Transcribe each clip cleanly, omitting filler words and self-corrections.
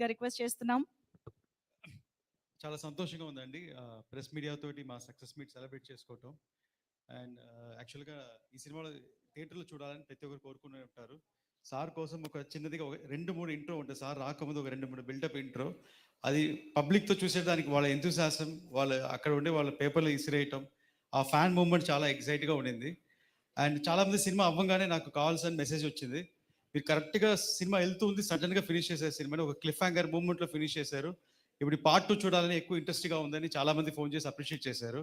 గా రిక్వెస్ట్ చేస్తున్నాం. చాలా సంతోషంగా ఉందండి ప్రెస్ మీడియా తోటి మా సక్సెస్ మీట్ సెలబ్రేట్ చేసుకోవటం. అండ్ యాక్చువల్గా ఈ సినిమాలో థియేటర్లో చూడాలని ప్రతి ఒక్కరు కోరుకునే ఉంటారు. సార్ కోసం ఒక చిన్నదిగా ఒక 2-3 ఇంట్రో ఉంటుంది. సార్ రాకముందు ఒక 2-3 బిల్డప్ ఇంట్రో. అది పబ్లిక్తో చూసేదానికి వాళ్ళ ఎంతూసియాసం, వాళ్ళ అక్కడ ఉండే వాళ్ళ పేపర్లు ఇసిరేయటం, ఆ ఫ్యాన్ మూవ్మెంట్ చాలా ఎక్సైట్గా ఉండింది. అండ్ చాలామంది సినిమా అవ్వగానే నాకు కాల్స్ అని మెసేజ్ వచ్చింది, మీరు కరెక్ట్గా సినిమా వెళ్తూ ఉంది సడన్గా ఫినిష్ చేశారు సినిమాని, ఒక క్లిఫ్ హ్యాంగర్ మూవ్మెంట్లో ఫినిష్ చేశారు. ఇప్పుడు పార్ట్ 2 చూడాలని ఎక్కువ ఇంట్రెస్ట్గా ఉందని చాలామంది ఫోన్ చేసి అప్రిషియేట్ చేశారు.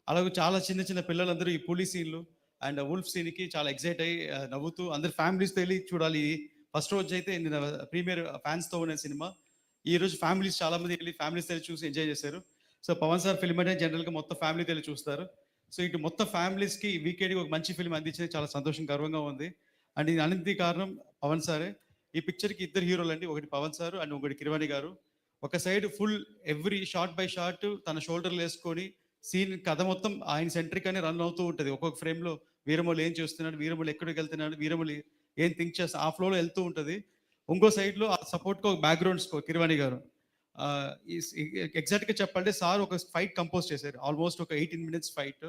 అలాగే చాలా చిన్న చిన్న పిల్లలందరూ ఈ పులి సీన్లు అండ్ వుల్ఫ్ సీన్కి చాలా ఎక్సైట్ అయ్యి నవ్వుతూ అందరు ఫ్యామిలీస్తో వెళ్ళి చూడాలి. ఫస్ట్ రోజు అయితే నేను ప్రీమియర్ ఫ్యాన్స్తో ఉన్న సినిమా, ఈరోజు ఫ్యామిలీస్ చాలామంది వెళ్ళి ఫ్యామిలీస్తో వెళ్ళి చూసి ఎంజాయ్ చేశారు. సో పవన్ సార్ ఫిల్మ్ అంటే జనరల్గా మొత్తం ఫ్యామిలీతో వెళ్ళి చూస్తారు. సో ఇటు మొత్తం ఫ్యామిలీస్కి వీకెండ్కి ఒక మంచి ఫిల్మ్ అందించేది చాలా సంతోషం గర్వంగా ఉంది. అండ్ ఇది అన్నింటి కారణం పవన్ సారే. ఈ పిక్చర్కి ఇద్దరు హీరోలు అండి, ఒకటి పవన్ సార్ అండ్ ఒకటి కిరవాణి గారు. ఒక side full every shot by shot తన షోల్డర్లు వేసుకొని సీన్ కథ మొత్తం ఆయన సెంట్రిక్ అని రన్ అవుతూ ఉంటుంది. ఒక్కొక్క ఫ్రేమ్లో వీరమౌళి ఏం చేస్తున్నాడు, వీరమౌళి ఎక్కడికి వెళ్తున్నాడు, వీరమౌళి ఏం థింక్ చేస్తా ఆ ఫ్లోలో వెళ్తూ ఉంటుంది. ఇంకో సైడ్లో ఆ సపోర్ట్కి ఒక బ్యాక్గ్రౌండ్ స్కోర్ కిరవాణి గారు. ఎగ్జాక్ట్గా చెప్పాలంటే సార్ ఒక ఫైట్ కంపోజ్ చేశారు, ఆల్మోస్ట్ ఒక 18 minutes ఫైట్.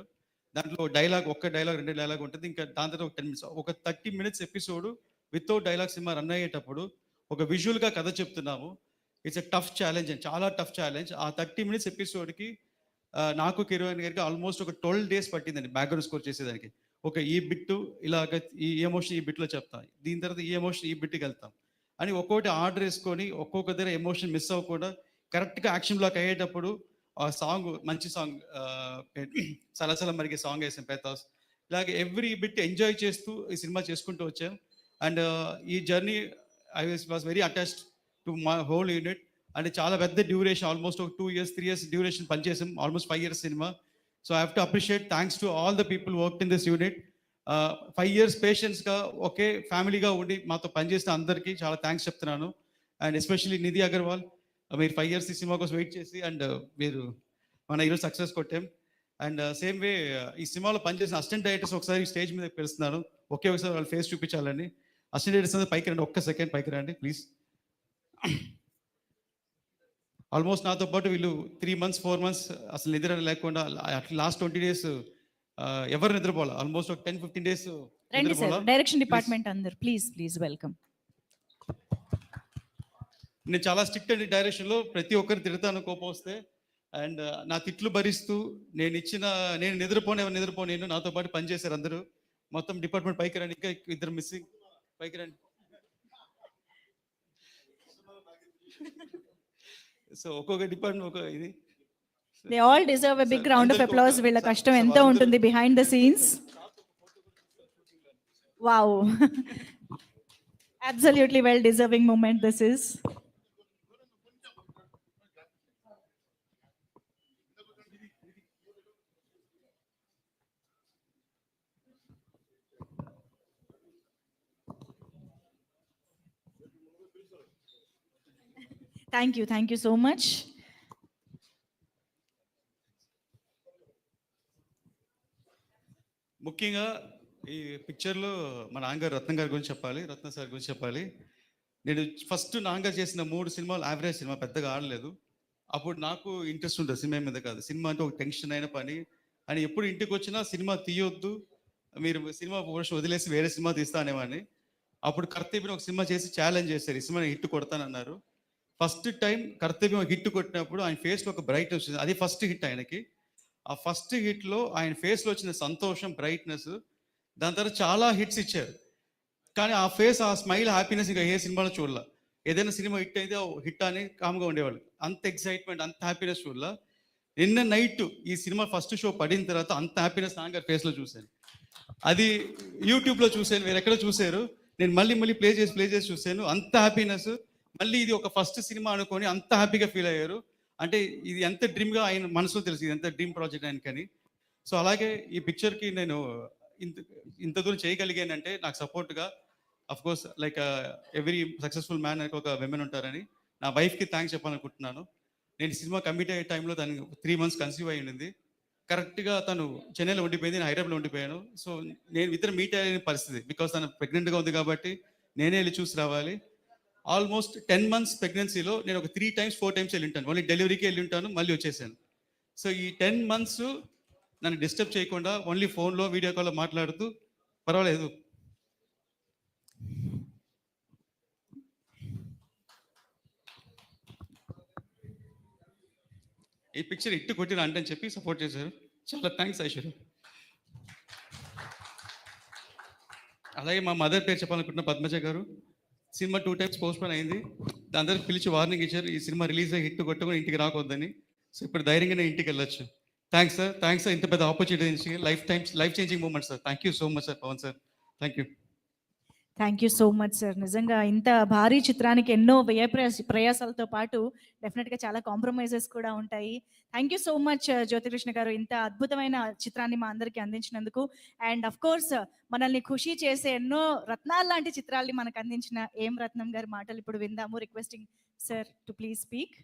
దాంట్లో ఒక్క డైలాగ్ 2 డైలాగ్ ఉంటుంది. ఇంకా దాని తర్వాత ఒక 10 minutes, ఒక 30 minutes episode without dialogue cinema run అయ్యేటప్పుడు ఒక విజువల్గా కథ చెప్తున్నాము. ఇట్స్ ఎ టఫ్ ఛాలెంజ్ అండి, చాలా టఫ్ ఛాలెంజ్. ఆ 30 minutes ఎపిసోడ్కి నాకు కిరవాణి గారికి ఆల్మోస్ట్ ఒక 12 days పట్టిందండి బ్యాక్గ్రౌండ్ స్కోర్ చేసేదానికి. ఒక ఈ బిట్టు ఇలాగ ఈ ఎమోషన్ ఈ బిట్లో చెప్తాం, దీని తర్వాత ఈ ఎమోషన్ ఈ బిట్కి వెళ్తాం అని ఒక్కొక్కటి ఆర్డర్ వేసుకొని ఒక్కొక్క దగ్గర ఎమోషన్ మిస్ అవ్వకుండా కరెక్ట్గా యాక్షన్ బ్లాక్ అయ్యేటప్పుడు ఆ సాంగ్ మంచి సాంగ్ సలసల మరిగే సాంగ్ వేసాం పేతాస్. ఇలాగే ఎవ్రీ బిట్ ఎంజాయ్ చేస్తూ ఈ సినిమా చేసుకుంటూ వచ్చాం. అండ్ ఈ journey I was very attached to my whole unit. అంటే చాలా పెద్ద డ్యూరేషన్, ఆల్మోస్ట్ ఒక 2 years 3 years డ్యూరేషన్ పనిచేసాం, almost 5 years cinema. So I have to appreciate, thanks to all the people work in this unit. 5 years పేషెన్స్గా ఒకే ఫ్యామిలీగా ఉండి మాతో పనిచేసిన అందరికీ చాలా థ్యాంక్స్ చెప్తున్నాను. అండ్ ఎస్పెషల్లీ నిధి అగర్వాల్, మీరు 5 years ఈ సినిమా కోసం వెయిట్ చేసి అండ్ మీరు మన ఈరోజు సక్సెస్ కొట్టాం. అండ్ సేమ్ వే ఈ సినిమాలో పనిచేసిన అసిస్టెంట్ డైరెక్టర్స్ ఒకసారి స్టేజ్ మీద పిలుస్తున్నాను, ఒకసారి వాళ్ళ ఫేస్ చూపించాలని. అసిస్టెంట్ డైరెక్టర్స్ అందరూ పైకి రండి, ఒక్క సెకండ్ పైకి రండి ప్లీజ్. ఆల్మోస్ట్ నాతో పాటు వీళ్ళు 3 months 4 months అసలు నిద్ర లేకుండా లాస్ట్ 20 days ఎవరు నిద్రపోవాలి, ఆల్మోస్ట్ ఒక 10-15 days డైరెక్షన్ డిపార్ట్మెంట్ అందరు ప్లీజ్ వెల్కమ్. నేను చాలా స్ట్రిక్ట్ అండి డైరెక్షన్లో, ప్రతి ఒక్కరు తిడతాను కోపం వస్తే. అండ్ నా తిట్లు భరిస్తూ నేను నిద్రపోను నాతో పాటు పనిచేశారు అందరూ. మొత్తం డిపార్ట్మెంట్ పైకి రండి, ఇంకా ఇద్దరు మిస్సింగ్, పైకి రండి. సో ఒక్కొక్క డిపార్ట్మెంట్ ఒక ఇది. They all deserve a big round of applause. వీళ్ళ కష్టం ఎంత ఉంటుంది behind the scenes. Wow. Absolutely well deserving moment this is. Thank you so much. ముఖ్యంగా ఈ పిక్చర్లో మా నాన్నగారు రత్న గారి గురించి చెప్పాలి, రత్న సార్ గురించి చెప్పాలి. నేను ఫస్ట్ నాన్నగారు చేసిన 3 సినిమాలు యావరేజ్ సినిమా, పెద్దగా ఆడలేదు. అప్పుడు నాకు ఇంట్రెస్ట్ ఉంటుంది సినిమా మీద కాదు, సినిమా అంటే ఒక టెన్షన్ అయిన పని అని. ఎప్పుడు ఇంటికి వచ్చినా సినిమా తీయొద్దు, మీరు సినిమా పోస్ట్ వదిలేసి వేరే సినిమా తీస్తా అనేవాడిని. అప్పుడు కర్తవ్యం ఒక సినిమా చేసి ఛాలెంజ్ చేశారు, ఈ సినిమా హిట్ కొడతానన్నారు. ఫస్ట్ టైం కర్తవ్యం హిట్ కొట్టినప్పుడు ఆయన ఫేస్లో ఒక బ్రైట్ వచ్చింది, అది ఫస్ట్ హిట్ ఆయనకి. ఆ ఫస్ట్ హిట్లో ఆయన ఫేస్లో వచ్చిన సంతోషం, బ్రైట్నెస్, దాని తర్వాత చాలా హిట్స్ ఇచ్చారు. కానీ ఆ ఫేస్, ఆ స్మైల్, హ్యాపీనెస్ ఇంకా ఏ సినిమాలో చూడాల. ఏదైనా సినిమా హిట్ అయితే హిట్ అని కామ్గా ఉండేవాళ్ళు, అంత ఎక్సైట్మెంట్, అంత హ్యాపీనెస్ చూడాల. నిన్న నైట్ ఈ సినిమా ఫస్ట్ షో పడిన తర్వాత అంత హ్యాపీనెస్ నాన్నగారి ఫేస్లో చూశాను. అది యూట్యూబ్లో చూశాను, మీరు ఎక్కడ చూశారు, నేను మళ్ళీ ప్లే చేసి చూశాను. అంత హ్యాపీనెస్, మళ్ళీ ఇది ఒక ఫస్ట్ సినిమా అనుకొని అంత హ్యాపీగా ఫీల్ అయ్యారు. అంటే ఇది ఎంత డ్రీమ్గా ఆయన మనసులో తెలుసు, ఇది ఎంత డ్రీమ్ ప్రాజెక్ట్ ఆయనకని. సో అలాగే ఈ పిక్చర్కి నేను ఇంత దూరం చేయగలిగానంటే నాకు సపోర్ట్గా of course like every successful man అని ఒక విమెన్ ఉంటారని నా వైఫ్కి థ్యాంక్స్ చెప్పాలనుకుంటున్నాను. నేను సినిమా కమిట్ అయ్యే టైంలో తను 3 months కన్సీవ్ అయి ఉండింది. కరెక్ట్గా తను చెన్నైలో ఉండిపోయింది, నేను హైదరాబాద్లో ఉండిపోయాను. సో నేను ఇద్దరు మీట్ అయ్యే పరిస్థితి, బికాస్ తను ప్రెగ్నెంట్గా ఉంది కాబట్టి నేనే వెళ్ళి చూసి రావాలి. ఆల్మోస్ట్ 10 months ప్రెగ్నెన్సీలో నేను ఒక 3 times 4 times వెళ్ళి ఉంటాను. ఓన్లీ డెలివరీకి వెళ్ళి ఉంటాను, మళ్ళీ వచ్చేసాను. సో ఈ 10 months నన్ను డిస్టర్బ్ చేయకుండా ఓన్లీ ఫోన్లో వీడియో కాల్లో మాట్లాడుతూ పర్వాలేదు. ఈ పిక్చర్ ఇట్టు కొట్టిన అంటే అని చెప్పి సపోర్ట్ చేశారు. చాలా థ్యాంక్స్ ఐశ్వర్య. అలాగే మా మదర్ పేరు చెప్పాలనుకుంటున్న పద్మజ గారు. సినిమా 2 times పోస్ట్పోన్ అయింది. అందరికి పిలిచి వార్నింగ్ ఇచ్చారు, ఈ సినిమా రిలీజ్ అయ్యి హిట్ కొట్టుకొని ఇంటికి రాకొద్దని. సో ఇప్పుడు ధైర్యంగా నేను ఇంటికి వెళ్ళొచ్చు. థ్యాంక్స్ సార్, ఇంత పెద్ద opportunity, life changing moment sir. Thank you so much sir, Pawan sir. Thank you so much sir. నిజంగా ఇంత భారీ చిత్రానికి ఎన్నో ప్రయాసాలతో పాటు డెఫినెట్గా చాలా కాంప్రమైజెస్ కూడా ఉంటాయి. Thank you so much Jyothi Krishna గారు, ఇంత అద్భుతమైన చిత్రాన్ని మా అందరికీ అందించినందుకు. అండ్ అఫ్ కోర్స్ మనల్ని ఖుషి చేసే ఎన్నో రత్నాలు లాంటి చిత్రాల్ని మనకు అందించిన ఏం రత్నం గారి మాటలు ఇప్పుడు విందాము. Requesting sir to please speak.